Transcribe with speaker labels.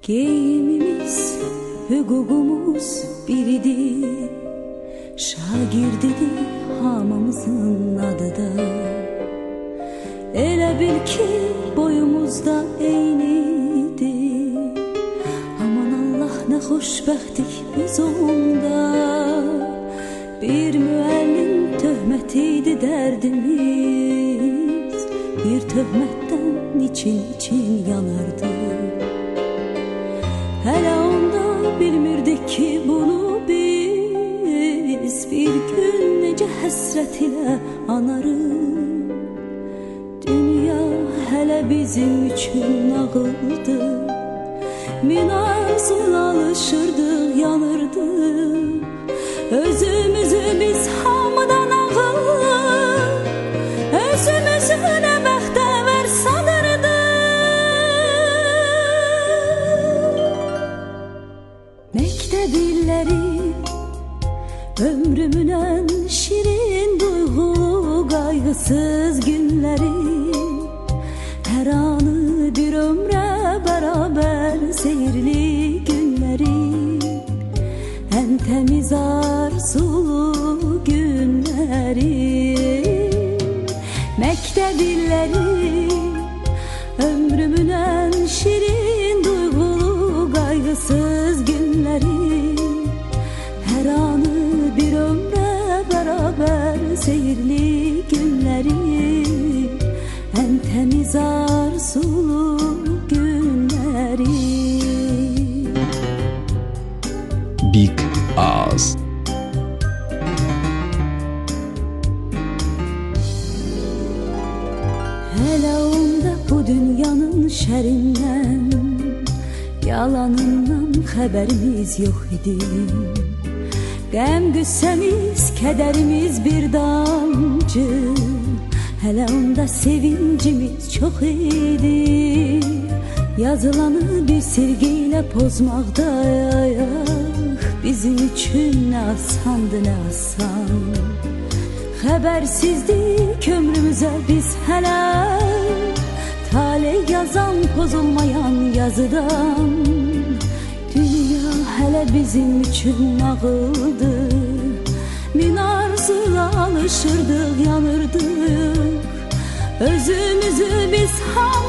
Speaker 1: Geyimimiz, hüququmuz biridir. Şagirdidir hamımızın adı da. Elə bil ki boyumuzda eynidir. Aman Allah nə xoşbəxtlik biz onda. Bir müəllim töhmətiydi dərdimiz. Bir töhmətdən için yanardı. Hələ onda bilmirdik ki bunu biz. Bir gün necə həsrət ilə anarıq. Dünya hələ bizim üçün nağıldı. Min arzuyla alışırdıq, yanırdıq. Özümüzü biz hamıdan ağır, özümüzü nə bəxtəvər sanırdıq. Məktəb illəri ömrümün ən şirin duyğulu qayğısız günləri. Hər anı bir ömrə bərabər seyirli günləri. Ən təmiz arzulu günləri. Məktəb illəri ömrümün ən şirin duyğulu qayğısız günləri. Hər anı bir ömrə bərabər seyirli günləri. Ən təmiz arzulu günləri.
Speaker 2: Big Ağız.
Speaker 1: Hələ onda bu dünyanın şərindən, yalanından xəbərimiz yox idi. Qəm qüssəmiz, kədərimiz bir damcı. Hələ onda sevincimiz çox idi. Yazılanı bir silgiyle pozmaqda bizim üçün nə asandı, nə asan. Xəbərsizdik ömrümüzə biz hələ. Taley yazan pozulmayan yazıdan. Dünya hələ bizim üçün nağıldı. Min arzuyla alışırdıq, yanırdıq. Özümüzü biz hamı